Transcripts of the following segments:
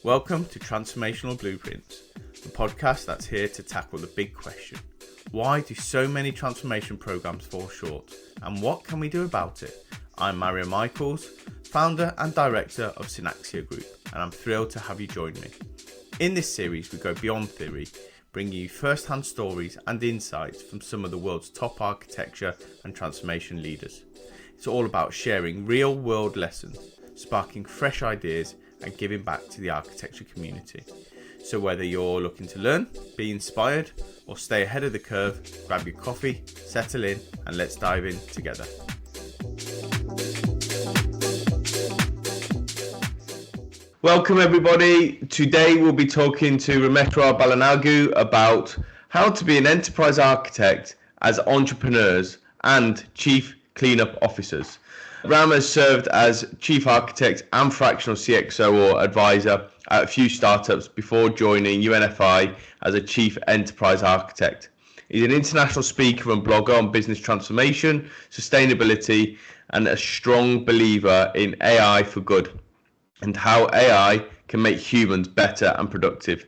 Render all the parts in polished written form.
Welcome to Transformational Blueprints, the podcast that's here to tackle the big question. Why do so many transformation programs fall short, and what can we do about it? I'm Mario Michaels, founder and director of Synaxia Group, and I'm thrilled to have you join me. In this series, we go beyond theory, bringing you first-hand stories and insights from some of the world's top architecture and transformation leaders. It's all about sharing real-world lessons, sparking fresh ideas, and giving back to the architecture community. So whether you're looking to learn, be inspired, or stay ahead of the curve, grab your coffee, settle in, and let's dive in together. Welcome everybody. Today we'll be talking to Rameshwar Balanagu about how to be an enterprise architect as entrepreneurs and chief cleanup officers. Ram has served as chief architect and fractional CXO or advisor at a few startups before joining UNFI as a chief enterprise architect. He's an international speaker and blogger on business transformation, sustainability, and a strong believer in AI for good and how AI can make humans better and productive.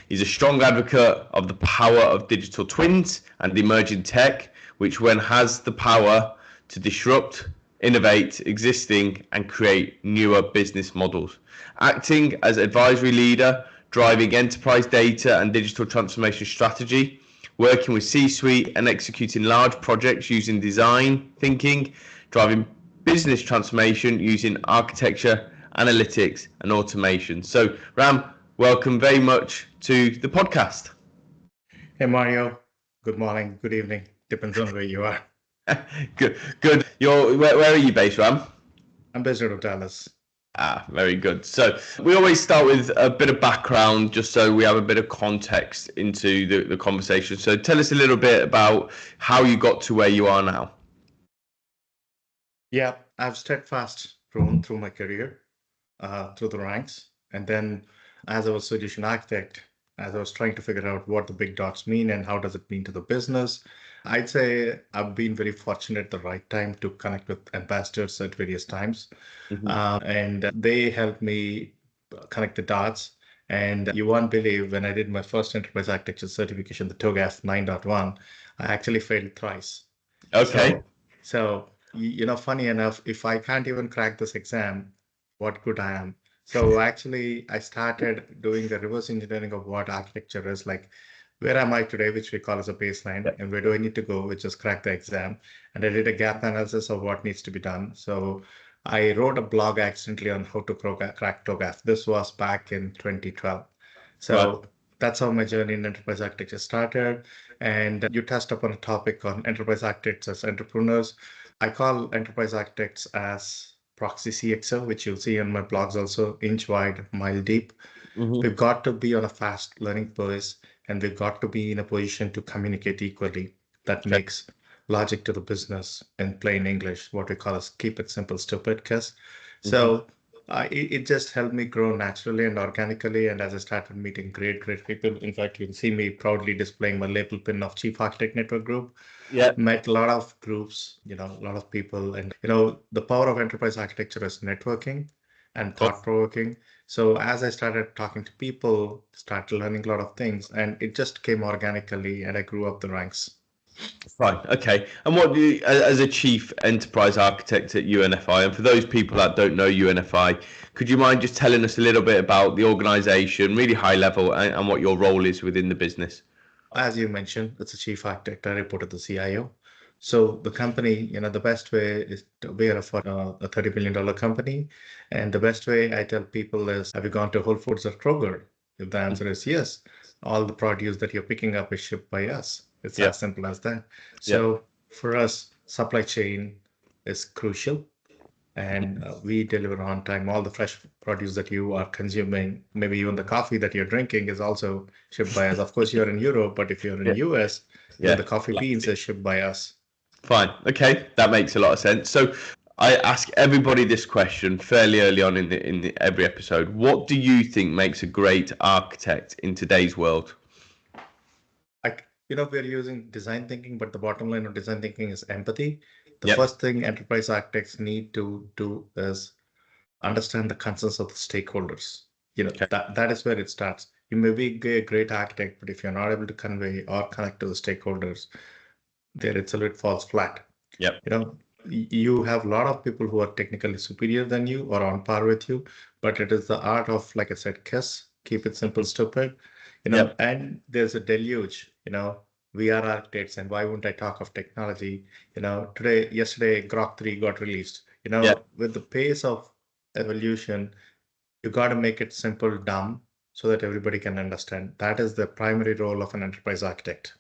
He's a strong advocate of the power of digital twins and emerging tech, which when has the power to disrupt, innovate existing and create newer business models. Acting as advisory leader, driving enterprise data and digital transformation strategy, working with C-suite and executing large projects using design thinking, driving business transformation using architecture, analytics and automation. So Ram, welcome very much to the podcast. Hey Mario, good morning, good evening, depends on where you are. Good. Where are you based, Ram? I'm based out of Dallas. Very good. So we always start with a bit of background, just so we have a bit of context into the conversation. So tell us a little bit about how you got to where you are now. Yeah, I've steadfast grown through my career, through the ranks. And then as I was solution architect, as I was trying to figure out what the big dots mean and how does it mean to the business, I'd say I've been very fortunate at the right time to connect with ambassadors at various times. And they helped me connect the dots. And you won't believe when I did my first enterprise architecture certification, the TOGAF 9.1, I actually failed thrice. Okay. So, funny enough, if I can't even crack this exam, what good I am. So actually, I started doing the reverse engineering of what architecture is like. Where am I today, which we call as a baseline, and where do I need to go, which is crack the exam. And I did a gap analysis of what needs to be done. So I wrote a blog accidentally on how to crack TOGAF. This was back in 2012. So That's how my journey in enterprise architecture started. And you touched upon a topic on enterprise architects as entrepreneurs. I call enterprise architects as proxy CXO, which you'll see on my blogs also, inch wide, mile deep. We've got to be on a fast learning pace, and we've got to be in a position to communicate equally. That makes logic to the business in plain English, what we call as keep it simple, stupid, Kiss. So it just helped me grow naturally and organically. And as I started meeting great people, in fact, you can see me proudly displaying my label pin of Chief Architect Network Group. Met a lot of groups, a lot of people. And, the power of enterprise architecture is networking and thought-provoking. So as I started talking to people, started learning a lot of things, and it just came organically, and I grew up the ranks. Right. Okay. And what do you, as a chief enterprise architect at UNFI, and for those people that don't know UNFI, could you mind just telling us a little bit about the organization, really high level, and what your role is within the business? As you mentioned, it's a chief architect. I report to the CIO. So the company, the best way is we are a $30 billion company. And the best way I tell people is, have you gone to Whole Foods or Kroger? If the answer is yes, all the produce that you're picking up is shipped by us. It's as simple as that. So for us, supply chain is crucial. And we deliver on time. All the fresh produce that you are consuming, maybe even the coffee that you're drinking, is also shipped by us. Of course, you're in Europe, but if you're in US, the coffee beans is shipped by us. Fine. Okay, that makes a lot of sense. So I ask everybody this question fairly early on in every episode. What do you think makes a great architect in today's world? We're using design thinking, but the bottom line of design thinking is empathy. The first thing enterprise architects need to do is understand the concerns of the stakeholders. Okay. that is where it starts. You may be a great architect, but if you're not able to convey or connect to the stakeholders, there itself it falls flat. Yep. You have a lot of people who are technically superior than you or on par with you, but it is the art of, like I said, keep it simple, stupid, Yep. and there's a deluge, we are architects, and why wouldn't I talk of technology? Yesterday, Grok 3 got released. Yep. With the pace of evolution, you got to make it simple, dumb, so that everybody can understand. That is the primary role of an enterprise architect.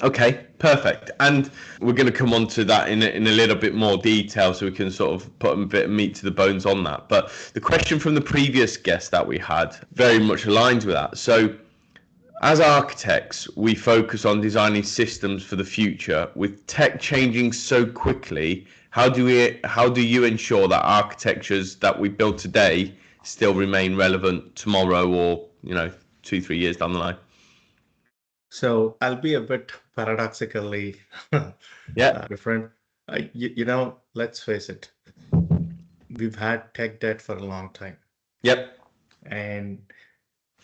Okay, perfect. And we're going to come on to that in a little bit more detail so we can sort of put a bit of meat to the bones on that. But the question from the previous guest that we had very much aligns with that. So as architects, we focus on designing systems for the future. With tech changing so quickly, how do you ensure that architectures that we build today still remain relevant tomorrow or 2-3 years down the line? So I'll be a bit paradoxically Yeah. different. Let's face it, we've had tech debt for a long time. Yep. And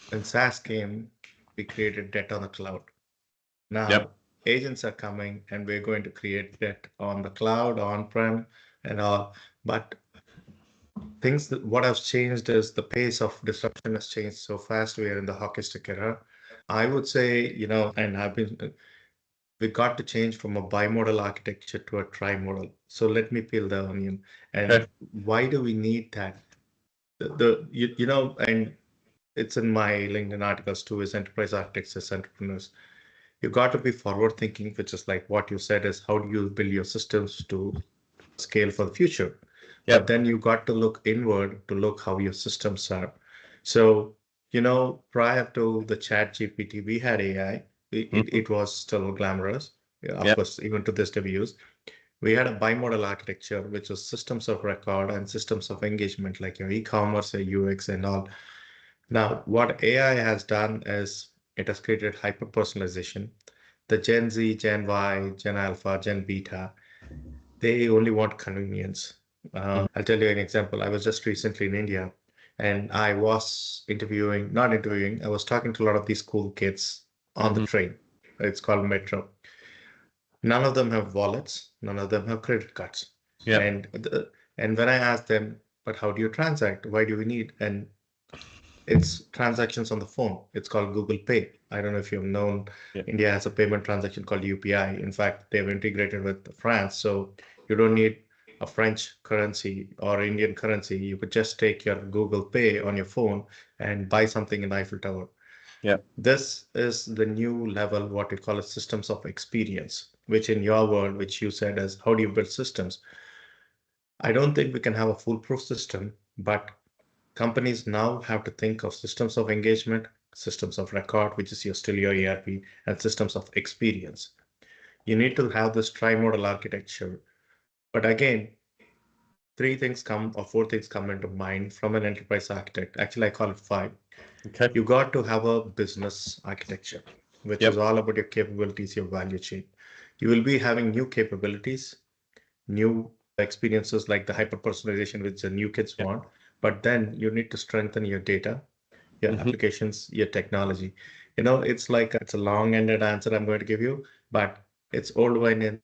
when SaaS came, we created debt on the cloud. Now, Yep. agents are coming and we're going to create debt on the cloud, on-prem, and all. But what has changed is the pace of disruption has changed so fast. We are in the hockey stick era. I would say, and we got to change from a bimodal architecture to a tri-modal. So let me peel the onion. And Okay. why do we need that? And it's in my LinkedIn articles too, is enterprise architects as entrepreneurs. You got to be forward thinking, which is like what you said is how do you build your systems to scale for the future? But Yep. then you got to look inward to look how your systems are. So, prior to the chat GPT, we had AI. It was still glamorous. Yeah, of Yep. course, even to this day we use. We had a bimodal architecture, which was systems of record and systems of engagement, like your e-commerce, your UX, and all. Now, what AI has done is it has created hyper personalization. The Gen Z, Gen Y, Gen Alpha, Gen Beta, they only want convenience. I'll tell you an example. I was just recently in India and I was not interviewing, I was talking to a lot of these cool kids on the train. It's called Metro. None of them have wallets, none of them have credit cards. Yep. And when I asked them, but how do you transact? Why do we need? And it's transactions on the phone. It's called Google Pay. I don't know if you've known, Yep. India has a payment transaction called UPI. In fact, they've integrated with France. So you don't need a French currency or Indian currency. You could just take your Google Pay on your phone and buy something in Eiffel Tower. Yep. This is the new level, what we call as systems of experience, which in your word, which you said is how do you build systems? I don't think we can have a foolproof system, but companies now have to think of systems of engagement, systems of record, which is still your ERP, and systems of experience. You need to have this tri-modal architecture. But again, four things come into mind from an enterprise architect. Actually, I call it 5. Okay. You got to have a business architecture, which Yep. is all about your capabilities, your value chain. You will be having new capabilities, new experiences like the hyper personalization, which the new kids Yep. want. But then you need to strengthen your data, your applications, your technology. It's like it's a long-ended answer I'm going to give you, but it's old wine in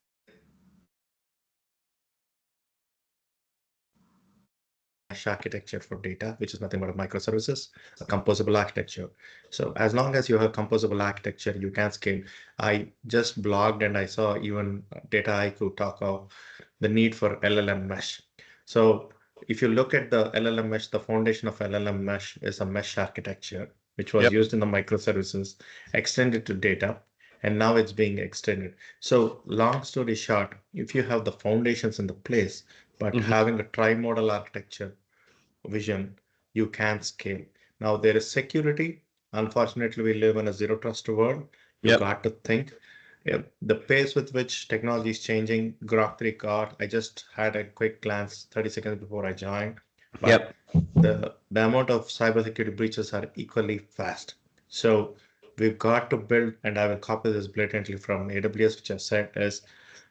mesh architecture for data, which is nothing but a microservices, a composable architecture. So as long as you have composable architecture, you can scale. I just blogged and I saw even Data IQ talk of the need for LLM mesh. So if you look at the LLM mesh, the foundation of LLM mesh is a mesh architecture, which was Yep. used in the microservices, extended to data, and now it's being extended. So long story short, if you have the foundations in the place, but having a tri-modal architecture vision, you can scale. Now there is security. Unfortunately, we live in a zero trust world. You Yep. got to think. The pace with which technology is changing, Grok 3 car, I just had a quick glance 30 seconds before I joined, but the amount of cybersecurity breaches are equally fast. So we've got to build, and I will copy this blatantly from AWS, which I said is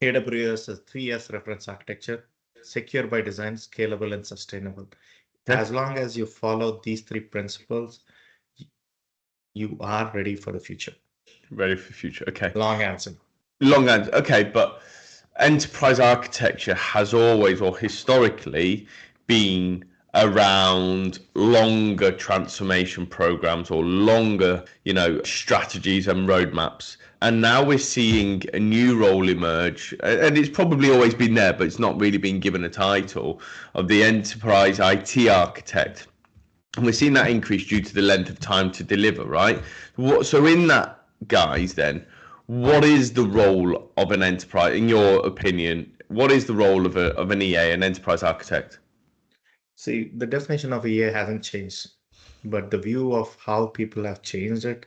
AWS is 3S reference architecture, secure by design, scalable and sustainable. Okay. As long as you follow these three principles, you are ready for the future. Ready for the future. Okay. Long answer. Long answer. Okay, but enterprise architecture has always or historically been around longer transformation programs or longer, strategies and roadmaps. And now we're seeing a new role emerge, and it's probably always been there, but it's not really been given a title of the enterprise IT architect. And we're seeing that increase due to the length of time to deliver, right? So in that, guys, then, what is the role of an enterprise, in your opinion? What is the role of an EA, an enterprise architect? See, the definition of EA hasn't changed, but the view of how people have changed it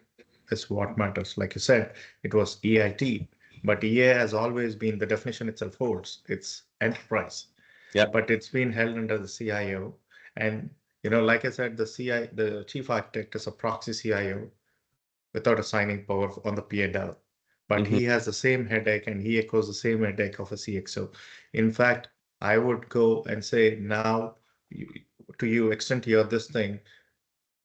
is what matters. Like you said, it was EIT, but EA has always been, the definition itself holds, it's enterprise. Yeah. But it's been held under the CIO. And, like I said, the chief architect is a proxy CIO without assigning power on the P&L. But he has the same headache and he echoes the same headache of a CXO. In fact, I would go and say now, to you, extend to your this thing.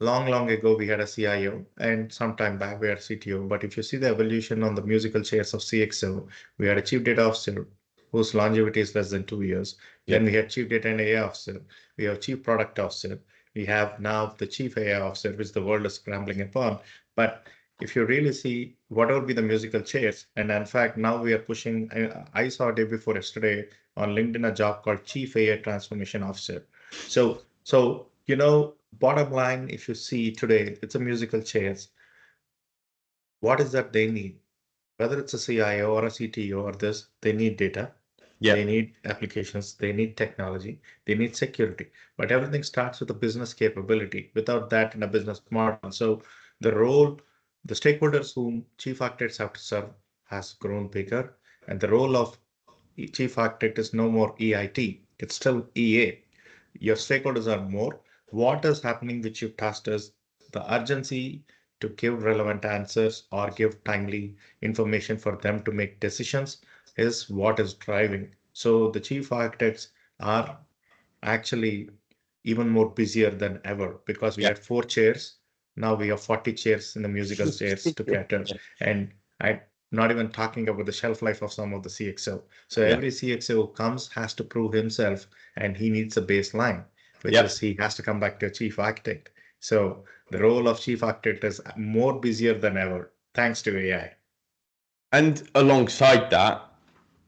Long ago, we had a CIO, and sometime back we had a CTO. But if you see the evolution on the musical chairs of CXO, we had a chief data officer whose longevity is less than 2 years. Yep. Then we had chief data and AI officer. We have chief product officer. We have now the chief AI officer, which the world is scrambling upon. But if you really see what would be the musical chairs, and in fact, now we are pushing, I saw a day before yesterday on LinkedIn a job called Chief AI Transformation Officer. So, bottom line, if you see today, it's a musical chairs. What is that they need? Whether it's a CIO or a CTO or this, they need data. Yeah. They need applications, they need technology, they need security. But everything starts with a business capability. Without that in a business model. So the role, the stakeholders whom chief architects have to serve has grown bigger. And the role of chief architect is no more EIT. It's still EA. Your stakeholders are more. What is happening which you've tasked is the urgency to give relevant answers or give timely information for them to make decisions is what is driving. So the chief architects are actually even more busier than ever because we had 4 chairs. Now we have 40 chairs in the musical chairs to cater. And I'm not even talking about the shelf life of some of the CXO. So every CXO who comes has to prove himself and he needs a baseline, which is he has to come back to a chief architect. So the role of chief architect is more busier than ever, thanks to AI. And alongside that,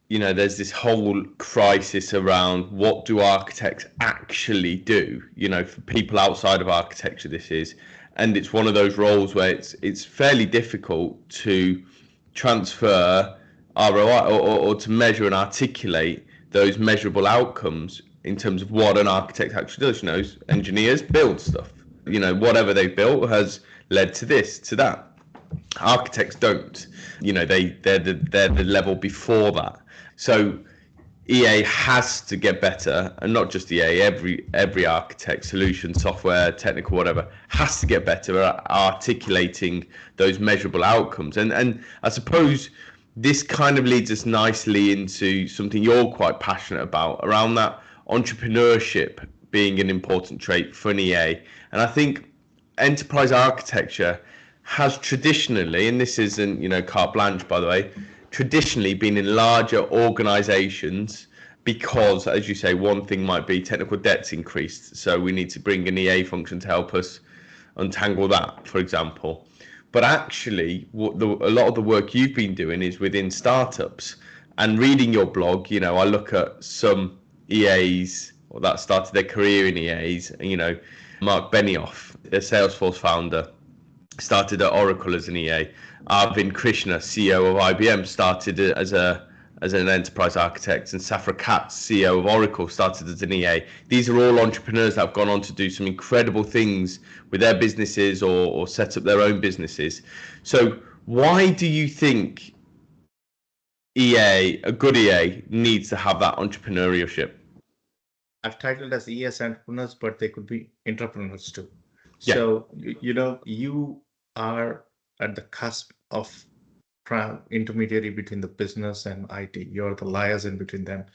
there's this whole crisis around what do architects actually do, for people outside of architecture this is. And it's one of those roles where it's fairly difficult to transfer ROI or to measure and articulate those measurable outcomes in terms of what an architect actually does. Engineers build stuff. Whatever they've built has led to this, to that. Architects don't. They're the level before that. So EA has to get better, and not just EA, every architect, solution, software, technical, whatever, has to get better at articulating those measurable outcomes. And I suppose this kind of leads us nicely into something you're quite passionate about, around that entrepreneurship being an important trait for an EA. And I think enterprise architecture has traditionally, and this isn't, carte blanche, by the way, traditionally been in larger organizations because, as you say, one thing might be technical debt's increased. So we need to bring an EA function to help us untangle that, for example. But actually, a lot of the work you've been doing is within startups. And reading your blog, I look at some EAs that started their career in EAs. Mark Benioff, the Salesforce founder, started at Oracle as an EA. Arvind Krishna, CEO of IBM, started as an enterprise architect, and Safra Katz, CEO of Oracle, started as an EA. These are all entrepreneurs that have gone on to do some incredible things with their businesses or set up their own businesses. So why do you think EA, a good EA, needs to have that entrepreneurship? I've titled as ES entrepreneurs, but they could be entrepreneurs too. Yeah. So, you are at the cusp of intermediary between the business and IT. You're the liars in between them.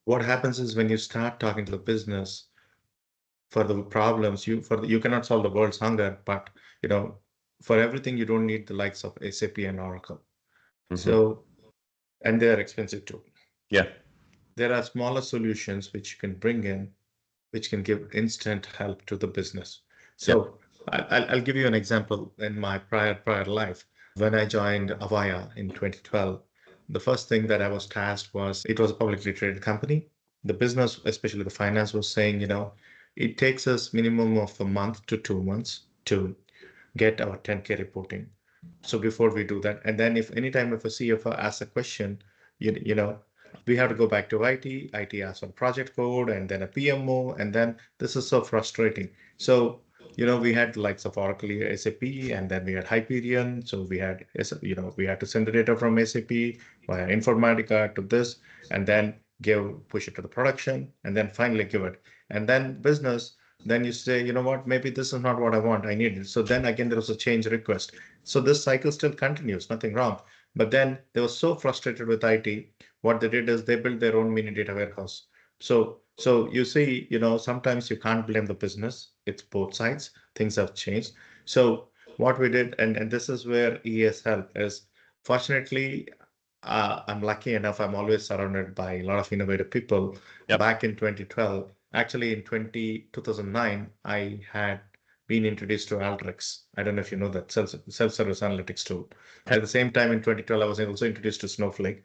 What happens is when you start talking to the business, for the problems. You cannot solve the world's hunger, but you know, for everything you don't need the likes of SAP and Oracle. So, and they are expensive too. Yeah. There are smaller solutions which you can bring in, which can give instant help to the business. Yeah. So I'll give you an example in my prior life. When I joined Avaya in 2012, the first thing that I was tasked was, it was a publicly traded company. The business, especially the finance, was saying, you know, it takes us minimum of a month to 2 months to get our 10K reporting. So before we do that, and then if anytime if a CFO asks a question, you know, we have to go back to IT. IT asks for project code and then a PMO, and then this is so frustrating. So you know, we had likes of Oracle, SAP, and then we had Hyperion. So we had, you know, we had to send the data from SAP via Informatica to this, and then push it to the production, and then finally give it. And then business, then you say, you know what, maybe this is not what I want, I need it. So then again, there was a change request. So this cycle still continues, nothing wrong. But then they were so frustrated with IT, what they did is they built their own mini data warehouse. So you see, you know, sometimes you can't blame the business. It's both sides. Things have changed. So what we did, and this is where ES help is, fortunately, I'm lucky enough, I'm always surrounded by a lot of innovative people. Yep. Back in 2012, actually in 2009, I had been introduced to Alteryx. I don't know if you know that self-service analytics tool. At the same time in 2012, I was also introduced to Snowflake.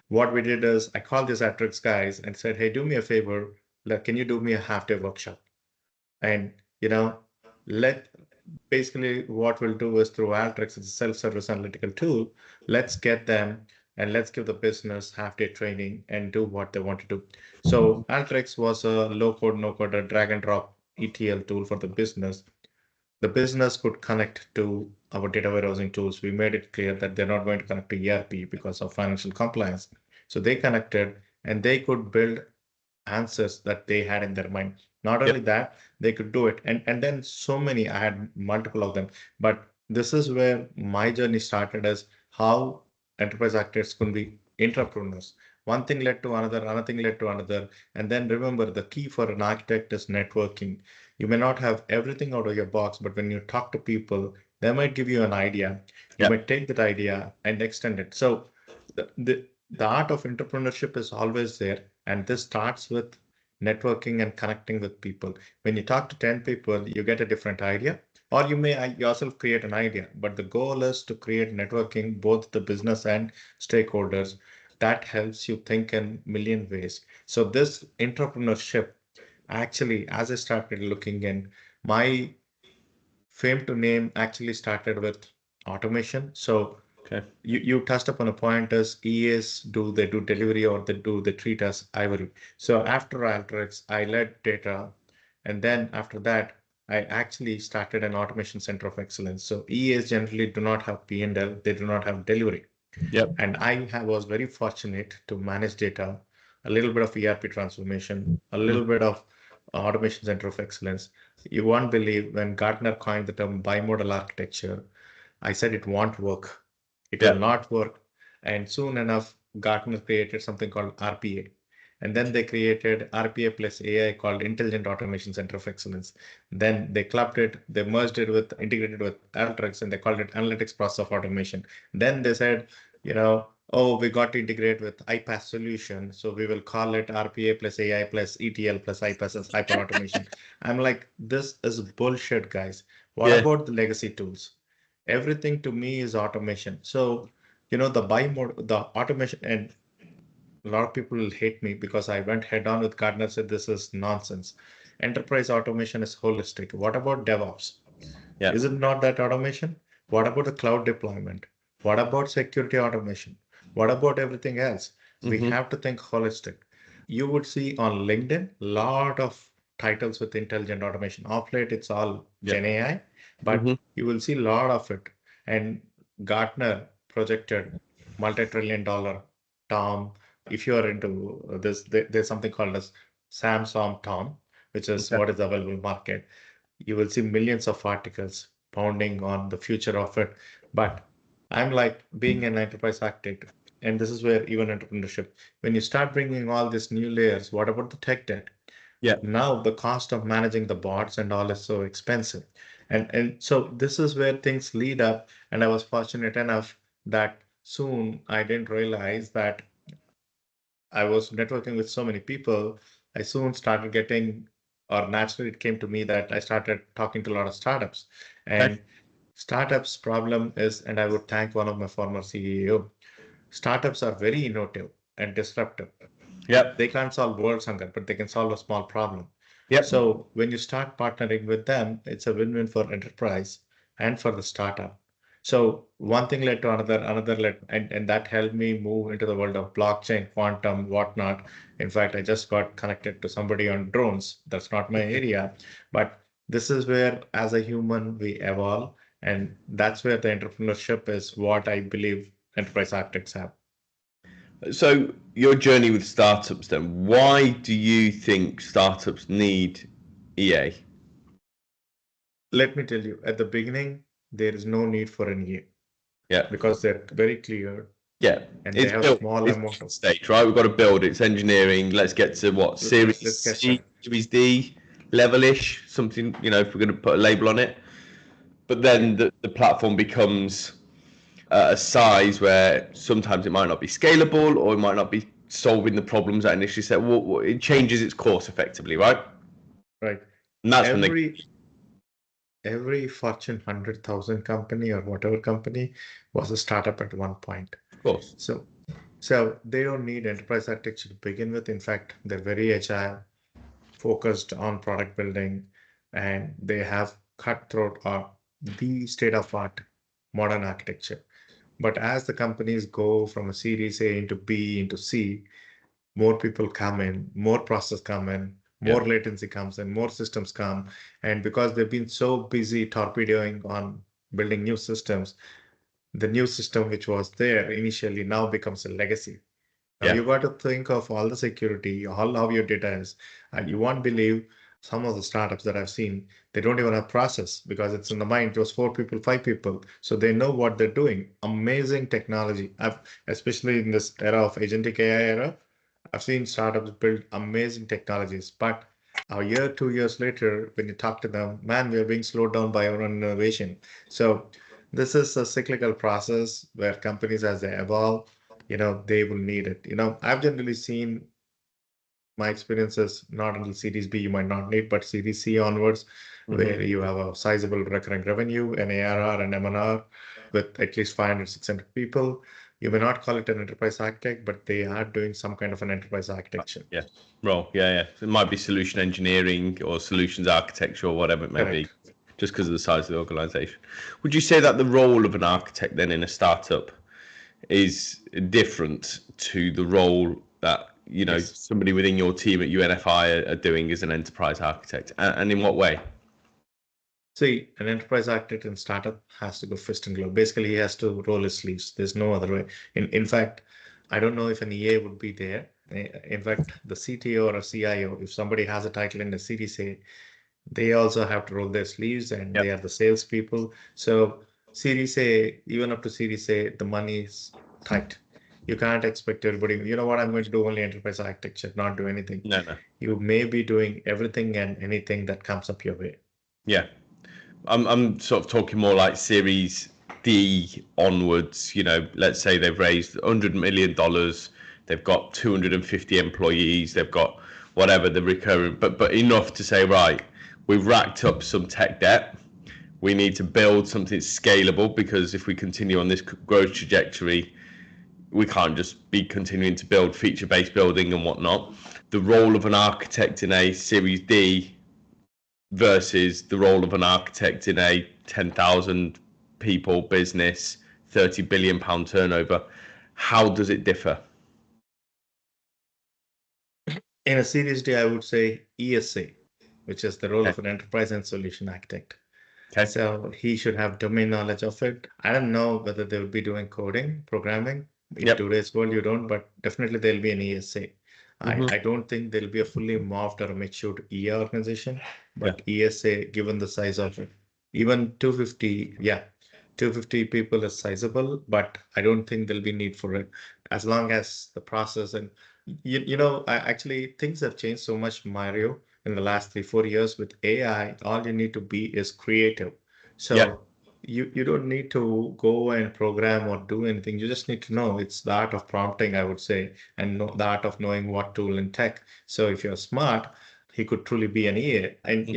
What we did is I called these Alteryx guys and said, hey, do me a favor. Like, can you do me a half-day workshop? And, you know, let basically what we'll do is, through Alteryx, it's a self-service analytical tool. Let's get them and let's give the business half-day training and do what they want to do. So Alteryx was a low-code, no-code, a drag and drop ETL tool for the business. The business could connect to our data warehousing tools. We made it clear that they're not going to connect to ERP because of financial compliance. So they connected and they could build answers that they had in their mind. Not only that, they could do it. And then so many, I had multiple of them. But this is where my journey started, as how enterprise architects could be entrepreneurs. One thing led to another thing led to another. And then remember, the key for an architect is networking. You may not have everything out of your box, but when you talk to people, they might give you an idea. You might take that idea and extend it. So the art of entrepreneurship is always there. And this starts with networking and connecting with people. When you talk to 10 people, you get a different idea, or you may yourself create an idea. But the goal is to create networking, both the business and stakeholders. That helps you think in a million ways. So this entrepreneurship, actually, as I started looking in, my fame to name actually started with automation. So you touched upon a point, as EAs they do delivery, or they treat us ivory. So after Alteryx, I led data, and then after that, I actually started an automation center of excellence. So EAs generally do not have P&L, they do not have delivery. Yep. And was very fortunate to manage data, a little bit of ERP transformation, a little bit of automation center of excellence. You won't believe, when Gartner coined the term bimodal architecture, I said it won't work. It will not work. And soon enough, Gartner created something called RPA. And then they created RPA plus AI, called Intelligent Automation Center of Excellence. Then they clubbed it, they merged it with, integrated with Alteryx, and they called it Analytics Process Automation. Then they said, you know, oh, we got to integrate with iPaaS solution. So we will call it RPA plus AI plus ETL plus iPaaS as hyper automation. I'm like, this is bullshit, guys. What about the legacy tools? Everything to me is automation. So, you know, the automation, and a lot of people will hate me because I went head on with Gardner, said this is nonsense. Enterprise automation is holistic. What about DevOps? Is it not that automation? What about the cloud deployment? What about security automation? What about everything else? We have to think holistic. You would see on LinkedIn a lot of titles with intelligent automation. Off late, it's all Gen AI, but you will see a lot of it. And Gartner projected multi-trillion dollar TAM. If you are into this, there's something called as Samsung TAM, which is what is the available market. You will see millions of articles pounding on the future of it. But I'm like, being an enterprise architect, and this is where even entrepreneurship, when you start bringing all these new layers, what about the tech debt? Yeah. Now the cost of managing the bots and all is so expensive. And so this is where things lead up. And I was fortunate enough that soon I didn't realize that I was networking with so many people. I soon started getting, or naturally it came to me that I started talking to a lot of startups. Okay. And startups problem is, and I would thank one of my former CEO, startups are very innovative and disruptive. Yep. They can't solve world's hunger, but they can solve a small problem. Yep. So when you start partnering with them, it's a win-win for enterprise and for the startup. So one thing led to another, another led, and that helped me move into the world of blockchain, quantum, whatnot. In fact, I just got connected to somebody on drones. That's not my area, but this is where, as a human, we evolve, and that's where the entrepreneurship is what I believe enterprise architects have. So your journey with startups then, why do you think startups need EA? Let me tell you, at the beginning, there is no need for an EA Yeah. because they're very clear Yeah. and they It's have built. small It's amount of. stage, right? We've got to build. It's engineering. Let's get to what? Let's Series get C, started. Series D level-ish, something, if we're going to put a label on it. But Yeah, then the platform becomes a size where sometimes it might not be scalable or it might not be solving the problems that initially set. It changes its course effectively, right? right. And that's when they, Every Fortune 100,000 company or whatever company was a startup at one point. of course. So, so they don't need enterprise architecture to begin with. In fact, they're very agile, focused on product building, and they have cutthroat or the state of art modern architecture. But as the companies go from a Series A into B into C, more people come in, more process come in, Yeah. more latency comes in, more systems come. And because they've been so busy torpedoing on building new systems, the new system which was there initially now becomes a legacy. Now Yeah. you got to think of all the security, all how your data is, and you won't believe some of the startups that I've seen, they don't even have process because it's in the mind. It was 4 people, 5 people, so they know what they're doing. Amazing technology. Especially in this era of agentic AI era, I've seen startups build amazing technologies, but a year, 2 years later, when you talk to them, man, we are being slowed down by our own innovation. So this is a cyclical process where companies, as they evolve, they will need it. I've generally seen my experiences not until Series B you might not need, but Series C onwards, Hmm. where you have a sizable recurring revenue, an ARR and MNR with at least 500, 600 people. You may not call it an enterprise architect, but they are doing some kind of an enterprise architecture. Yeah. Role. Yeah. Yeah. So it might be solution engineering or solutions architecture or whatever it may be, Correct. just because of the size of the organization. Would you say that the role of an architect then in a startup is different to the role that Yes. somebody within your team at UNFI are doing as an enterprise architect, and in what way? See, an enterprise architect in startup has to go fist and glove. Basically, he has to roll his sleeves. There's no other way. In fact, I don't know if an EA would be there. In fact, the CTO or a CIO, if somebody has a title in the Series A, they also have to roll their sleeves and they Yep. are the salespeople. So Series A, even up to Series A, the money is tight. You can't expect everybody, you know what, I'm going to do only enterprise architecture, not do anything. No, no. You may be doing everything and anything that comes up your way. Yeah. I'm sort of talking more like Series D onwards. Let's say they've raised $100 million. They've got 250 employees. They've got whatever the recurring, but enough to say, right, we've racked up some tech debt. We need to build something scalable because if we continue on this growth trajectory, we can't just be continuing to build feature-based building and whatnot. The role of an architect in a Series D versus the role of an architect in a 10,000 people business, £30 billion turnover. How does it differ? In a Series D, I would say ESA, which is the role Okay. of an enterprise and solution architect. Okay. So he should have domain knowledge of it. I don't know whether they will be doing coding, programming. In Yep. today's world, you don't, but definitely there'll be an ESA. Mm-hmm. I don't think there'll be a fully morphed or a matured EA organization, Yeah. but ESA, given the size of it, even 250, yeah, 250 people is sizable, but I don't think there'll be need for it as long as the process and I actually things have changed so much, Mario. in the last 3, 4 years with AI, all you need to be is creative. Yeah. So you don't need to go and program or do anything. You just need to know. It's the art of prompting, I would say, and the art of knowing what tool and tech. So if you're smart, he could truly be an EA. And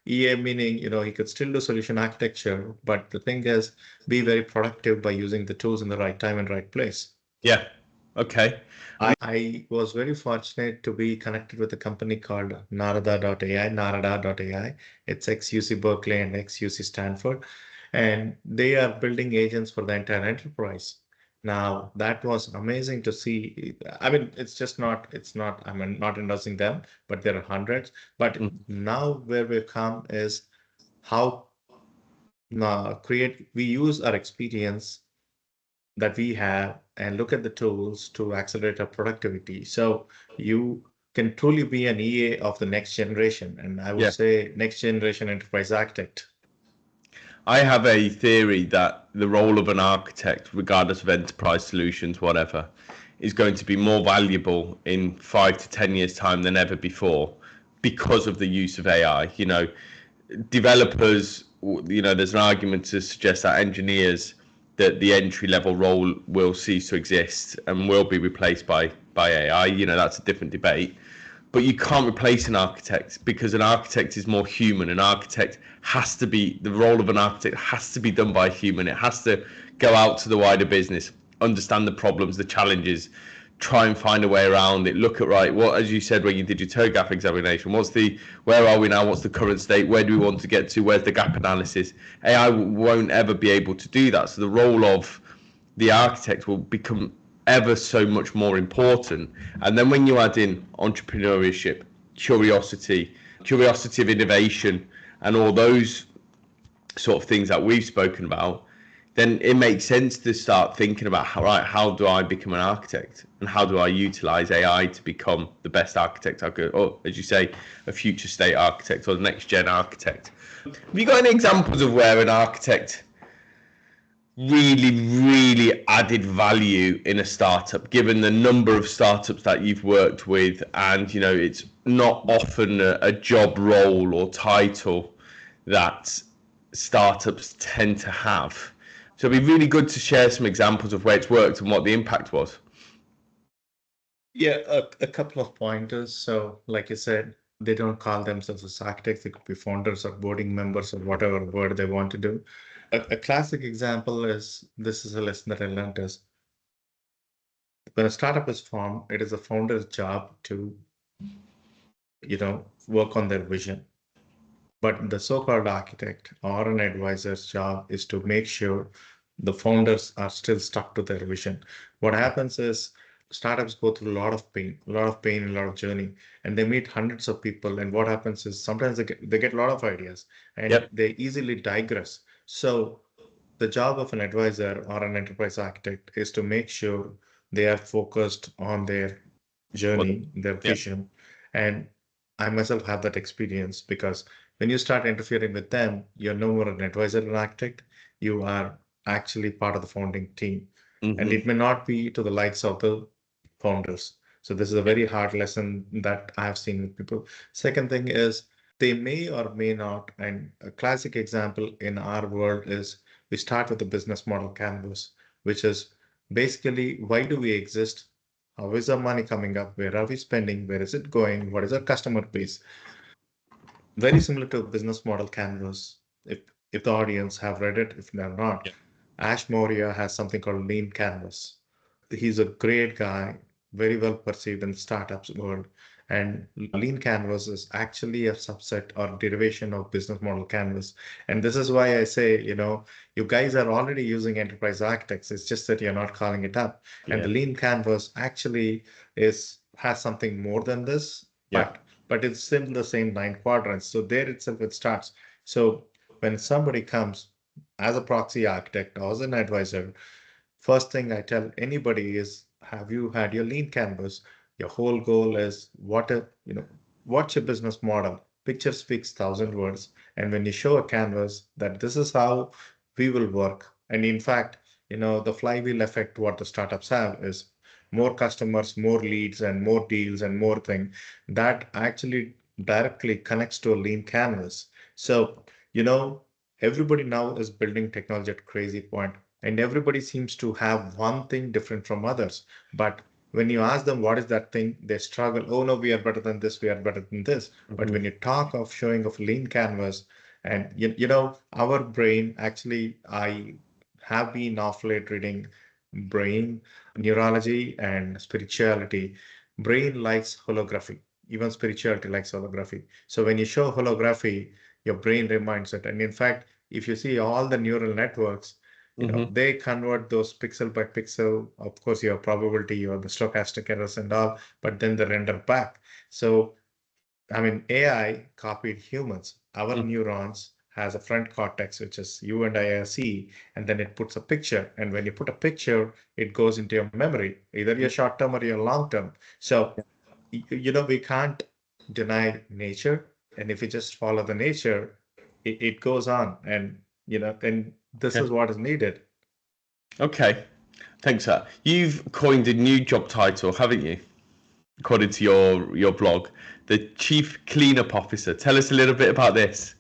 EA meaning, he could still do solution architecture, but the thing is, be very productive by using the tools in the right time and right place. Yeah. Okay. I was very fortunate to be connected with a company called Narada.ai. It's ex-UC Berkeley and ex-UC Stanford, and they are building agents for the entire enterprise. Now, that was amazing to see. I mean, I'm not endorsing them, but there are hundreds. But now where we've come is how we use our experience that we have and look at the tools to accelerate our productivity. So you can truly be an EA of the next generation, and I would Yeah. say next generation enterprise architect. I have a theory that the role of an architect, regardless of enterprise solutions, whatever, is going to be more valuable in 5 to 10 years' time than ever before because of the use of AI. Developers, there's an argument to suggest that engineers, that the entry level role will cease to exist and will be replaced by AI. That's a different debate. But you can't replace an architect because an architect is more human. The role of an architect has to be done by a human. It has to go out to the wider business, understand the problems, the challenges, try and find a way around it. Look at, right, what, as you said when you did your TOGAF examination, where are we now? What's the current state? Where do we want to get to? Where's the gap analysis? AI won't ever be able to do that. So the role of the architect will become ever so much more important. And then when you add in entrepreneurship, curiosity of innovation, and all those sort of things that we've spoken about, then it makes sense to start thinking about how do I become an architect, and how do I utilize AI to become the best architect I could, or as you say, a future state architect or the next gen architect. Have you got any examples of where an architect really added value in a startup, given the number of startups that you've worked with? And it's not often a job role or title that startups tend to have. So it'd be really good to share some examples of where it's worked and what the impact was. Yeah, a couple of pointers. So like you said, they don't call themselves as architects. They could be founders or boarding members or whatever word they want to do. A classic example is, this is a lesson that I learned, is when a startup is formed, it is a founder's job to, work on their vision. But the so-called architect or an advisor's job is to make sure the founders are still stuck to their vision. What happens is startups go through a lot of pain, a lot of journey, and they meet hundreds of people. And what happens is sometimes they get a lot of ideas and they easily digress. So the job of an advisor or an enterprise architect is to make sure they are focused on their journey, their vision. And I myself have that experience, because when you start interfering with them, you're no more an advisor or an architect. You are actually part of the founding team. And it may not be to the likes of the founders. So this is a very hard lesson that I have seen with people. Second thing is, they may or may not, and a classic example in our world is, we start with the business model canvas, which is basically, why do we exist? How is our money coming up? Where are we spending? Where is it going? What is our customer base? Very similar to business model canvas. If the audience have read it, if they're not, Ash Moria has something called Lean Canvas. He's a great guy, very well perceived in the startups world. And Lean Canvas is actually a subset or derivation of business model canvas. And this is why I say, you guys are already using enterprise architects. It's just that you're not calling it up. And the Lean Canvas actually has something more than this, but it's still the same 9 quadrants. So there itself it starts. So when somebody comes as a proxy architect or as an advisor, first thing I tell anybody is, have you had your lean canvas? Your whole goal is, what's your business model? Picture speaks 1,000 words. And when you show a canvas that this is how we will work. And in fact, the flywheel effect, what the startups have is more customers, more leads, and more deals and more thing. That actually directly connects to a lean canvas. So, you know, everybody now is building technology at crazy point, and everybody seems to have one thing different from others. But when you ask them what is that thing, they struggle. Oh no, we are better than this, we are better than this. But Mm-hmm. when you talk of showing of lean canvas, and our brain actually, I have been off late reading brain neurology and spirituality. Brain likes holography, even spirituality likes holography. So when you show holography, your brain reminds it. And in fact, if you see all the neural networks, Mm-hmm. they convert those pixel by pixel. Of course, you have probability, you have the stochastic errors and all, but then they render back. So I mean, AI copied humans. Our neurons has a front cortex, which is you and I are see, and then it puts a picture. And when you put a picture, it goes into your memory, either your short term or your long term. So, we can't deny nature. And if you just follow the nature, it goes on. And this Okay. is what is needed. Okay. Thanks, sir. You've coined a new job title, haven't you? According to your blog, the Chief Cleanup Officer. Tell us a little bit about this.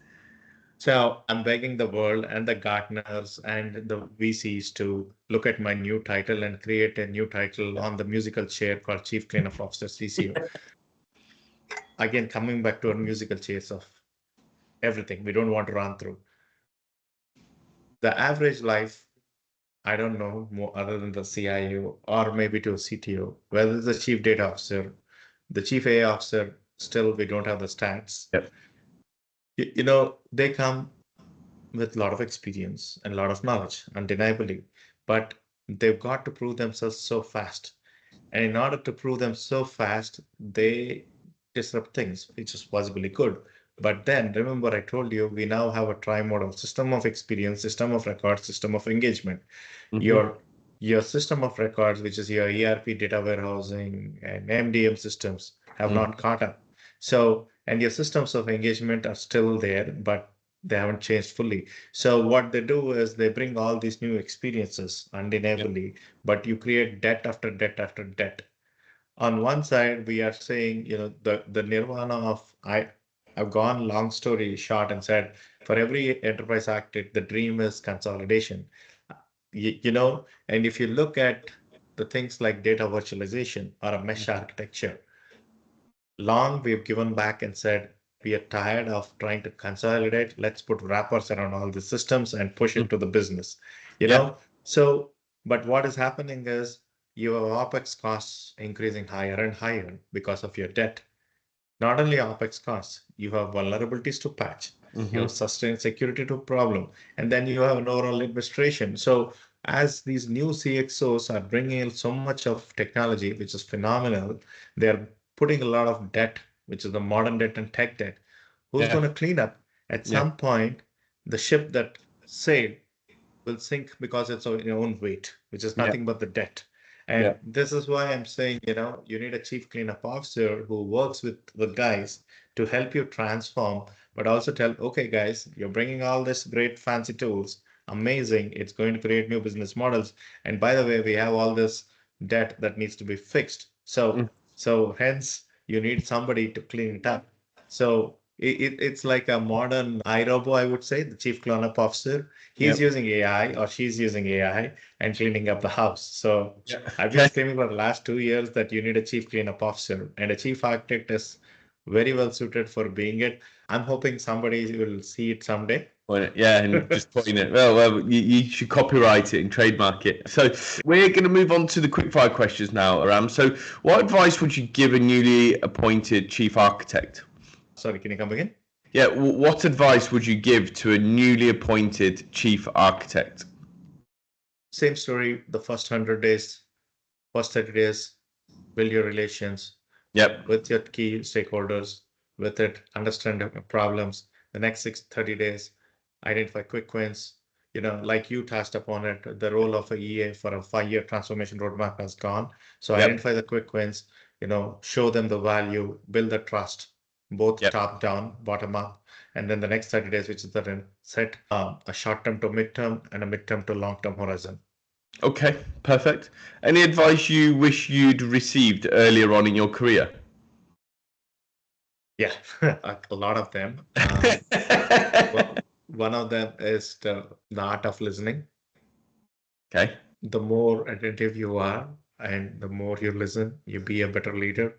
So I'm begging the world and the gardeners and the VCs to look at my new title and create a new title on the musical chair called Chief Cleanup Officer CCO. Again, coming back to our musical chairs of everything we don't want to run through. The average life, I don't know more other than the CIO or maybe to a CTO, whether it's the Chief Data Officer, the Chief AI Officer, still we don't have the stats. Yep. They come with a lot of experience and a lot of knowledge, undeniably, but they've got to prove themselves so fast. And in order to prove them so fast, they disrupt things, which is possibly good. But then remember, I told you we now have a tri-modal system of experience, system of record, system of engagement. Mm-hmm. Your system of records, which is your ERP data warehousing and MDM systems, have not Mm-hmm. caught up. So, and your systems of engagement are still there, but they haven't changed fully. So what they do is they bring all these new experiences Yep. undeniably, but you create debt after debt after debt. On one side, we are saying, the nirvana of I've gone long story short and said, for every enterprise architect, the dream is consolidation. And if you look at the things like data virtualization or a mesh architecture, long we've given back and said, we are tired of trying to consolidate. Let's put wrappers around all the systems and push it to the business. You Yep. know, so but what is happening is your OpEx costs increasing higher and higher because of your debt. Not only OpEx costs, you have vulnerabilities to patch, you Mm-hmm. have sustained security to problem, and then you have an overall administration. So as these new CXOs are bringing in so much of technology, which is phenomenal, they're putting a lot of debt, which is the modern debt and tech debt. Who's Yeah. going to clean up? At Yeah. some point, the ship that sailed will sink because it's on your own weight, which is Yeah. nothing but the debt. Yeah. And this is why I'm saying, you need a chief cleanup officer who works with the guys to help you transform, but also tell, okay, guys, you're bringing all this great fancy tools. Amazing. It's going to create new business models. And by the way, we have all this debt that needs to be fixed. So, Mm. so hence you need somebody to clean it up. So it's like a modern iRobo, I would say, the chief cleanup officer. He's Yep. using AI or she's using AI and cleaning up the house. So Yeah. I've been Okay. screaming for the last 2 years that you need a chief cleanup officer, and a chief architect is very well suited for being it. I'm hoping somebody will see it someday. Yeah, and just putting it. Well, you should copyright it and trademark it. So we're going to move on to the quickfire questions now, Aram. So, what advice would you give a newly appointed chief architect? Sorry, can you come again? Yeah, what advice would you give to a newly appointed chief architect? Same story. The first 100 days, first 30 days, build your relations Yep. with your key stakeholders, with it, understand the problems. The next 30 days, identify quick wins. Like you touched upon it, the role of a EA for a 5-year transformation roadmap has gone. So Yep. identify the quick wins, show them the value, build the trust, both Yep. top down, bottom up. And then the next 30 days, which is the set a short term to midterm and a midterm to long term horizon. Okay, perfect. Any advice you wish you'd received earlier on in your career? Yeah, a lot of them. Well, one of them is the art of listening. Okay. The more attentive you are and the more you listen, you be a better leader.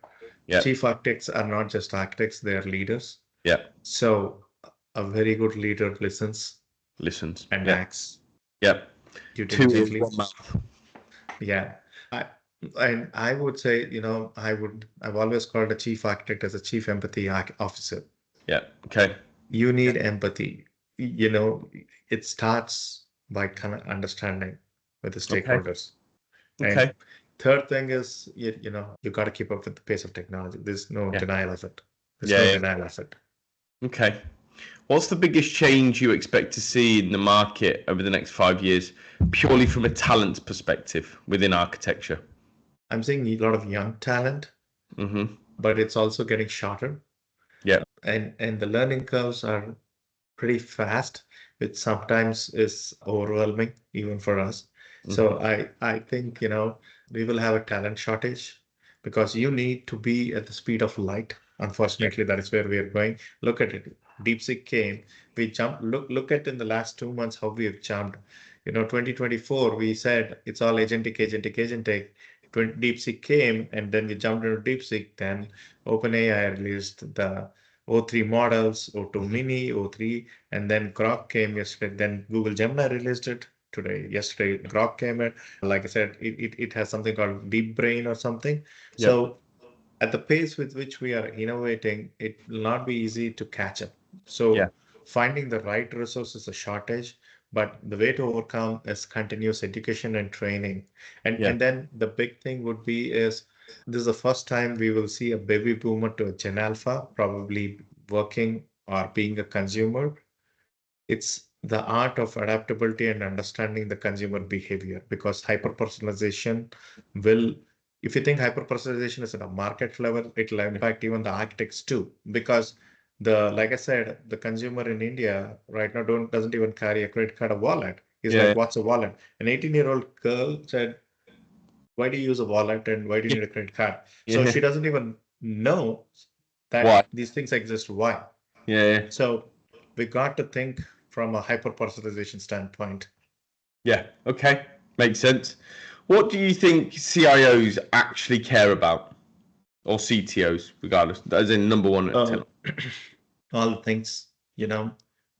Yeah. Chief architects are not just architects, they are leaders. Yeah. So a very good leader listens Listens. and Yeah. acts Yeah. Two ears, diligently. one mouth. Yeah. I and I would say, I've always called a chief architect as a chief empathy officer. Yeah. Okay. You need empathy. You know, it starts by kind of understanding with the Okay. stakeholders. And Okay. third thing is, you got to keep up with the pace of technology. There's no Yeah. denial of it. There's Yeah. no Yeah. denial of it. Okay. What's the biggest change you expect to see in the market over the next 5 years, purely from a talent perspective within architecture? I'm seeing a lot of young talent, Mm-hmm. but it's also getting shorter. Yeah. And the learning curves are pretty fast, which sometimes is overwhelming even for us. Mm-hmm. So I think, we will have a talent shortage because you need to be at the speed of light. Yeah. Unfortunately, that is where we are going. Look at it. DeepSeek came. We jumped. Look at in the last 2 months how we have jumped. 2024, we said it's all agentic, agentic, agentic. DeepSeek came, and then we jumped into DeepSeek. Then OpenAI released the O3 models, O2 Mm-hmm. Mini, O3, and then Grok came yesterday. Then Google Gemini released it today. Yesterday, Grok came in. Like I said, it has something called Deep Brain or something. Yep. So at the pace with which we are innovating, it will not be easy to catch up. Yeah. So finding the right resource is a shortage, but the way to overcome is continuous education and training. And Yeah. and then the big thing would be is this is the first time we will see a baby boomer to a Gen Alpha, probably working or being a consumer. It's the art of adaptability and understanding the consumer behavior because hyper personalization will, if you think hyper personalization is at a market level, it will impact even the architects too. Because like I said, the consumer in India right now doesn't even carry a credit card or wallet. He's Yeah. like, what's a wallet? An 18-year-old girl said, why do you use a wallet and why do you Yeah. need a credit card? So Yeah. she doesn't even know Why? that these things exist. Why? Yeah. Yeah. So we got to think from a hyper personalization standpoint. Yeah. Okay. Makes sense. What do you think CIOs actually care about, or CTOs, regardless, as in number one at Uh, 10? all the things,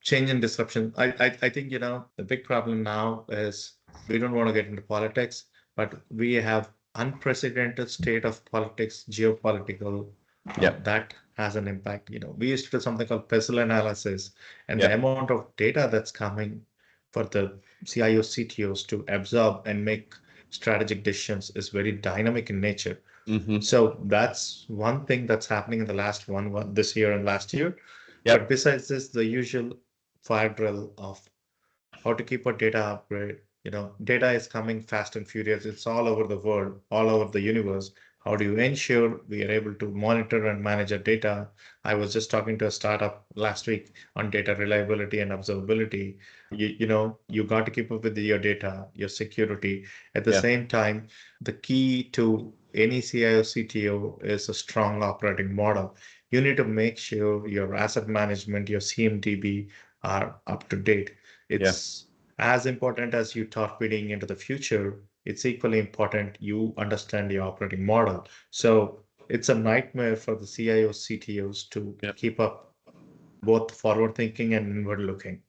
change and disruption. I think, the big problem now is we don't want to get into politics, but we have unprecedented state of politics, geopolitical, Yeah. that has an impact. We used to do something called PESEL analysis, and the Yeah. amount of data that's coming for the CIOs, CTOs to absorb and make strategic decisions is very dynamic in nature. Mm-hmm. So that's one thing that's happening in the last one this year and last year. But Yep. besides this, the usual fire drill of how to keep our data upgrade. Data is coming fast and furious. It's all over the world, all over the universe. How do you ensure we are able to monitor and manage our data? I was just talking to a startup last week on data reliability and observability. You got to keep up with your data, your security. At the Yeah. same time, the key to any CIO, CTO is a strong operating model. You need to make sure your asset management, your CMDB are up to date. Yeah. It's as important as you torpedoing into the future. It's equally important you understand your operating model. So it's a nightmare for the CIOs, CTOs to Yeah. keep up both forward thinking and inward looking.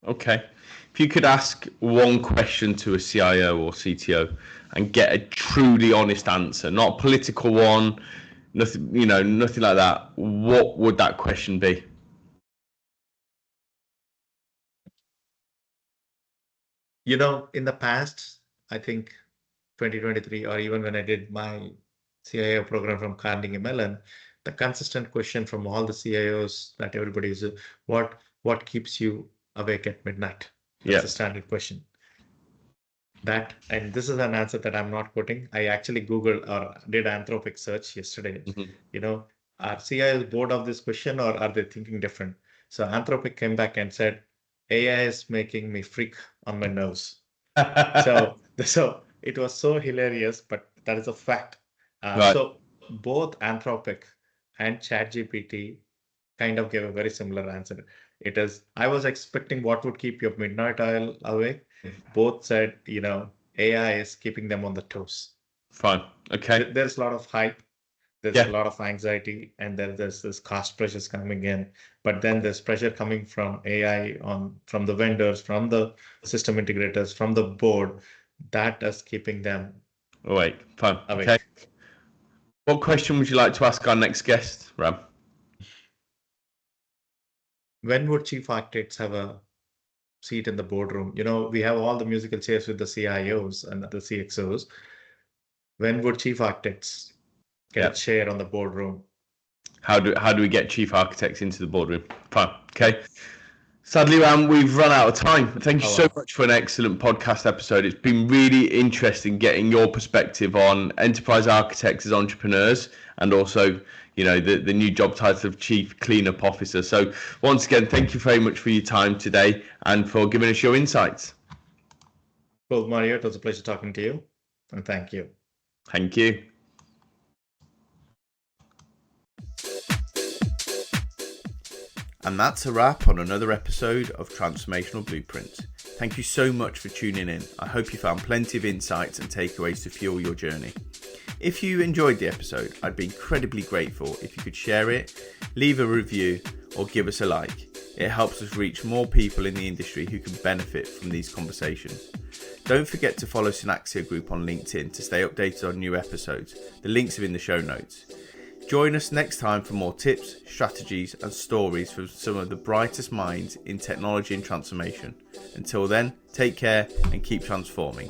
Okay. If you could ask one question to a CIO or CTO and get a truly honest answer, not a political one, nothing, nothing like that, what would that question be? In the past, I think 2023, or even when I did my CIO program from Carnegie Mellon, the consistent question from all the CIOs that everybody is, what keeps you awake at midnight? That's Yeah. a standard question. And this is an answer that I'm not quoting. I actually Googled or did Anthropic search yesterday. Mhm. You know, are CIOs bored of this question or are they thinking different? So Anthropic came back and said, AI is making me freak on my nerves. So it was so hilarious, but that is a fact. Right. So both Anthropic and ChatGPT kind of gave a very similar answer. It is, I was expecting what would keep your midnight oil awake. Both said, AI is keeping them on the toes. Fine. Okay. There's a lot of hype, there's Yeah. a lot of anxiety, and then there's this cost pressures coming in. But then there's pressure coming from AI, from the vendors, from the system integrators, from the board, that is keeping them Awake. Fine. awake. Okay. What question would you like to ask our next guest, Ram? When would chief architects have a seat in the boardroom? We have all the musical chairs with the CIOs and the CXOs. When would chief architects get a chair on the boardroom? How do we get chief architects into the boardroom? Fine. Okay. Sadly, Ram, we've run out of time. Thank you so much for an excellent podcast episode. It's been really interesting getting your perspective on enterprise architects as entrepreneurs, and also, the new job title of Chief Cleanup Officer. So once again, thank you very much for your time today and for giving us your insights. Well, Mario, it was a pleasure talking to you, and thank you. Thank you. And that's a wrap on another episode of Transformational Blueprints. Thank you so much for tuning in. I hope you found plenty of insights and takeaways to fuel your journey. If you enjoyed the episode, I'd be incredibly grateful if you could share it, leave a review, or give us a like. It helps us reach more people in the industry who can benefit from these conversations. Don't forget to follow Synaxia Group on LinkedIn to stay updated on new episodes. The links are in the show notes. Join us next time for more tips, strategies, and stories from some of the brightest minds in technology and transformation. Until then, take care and keep transforming.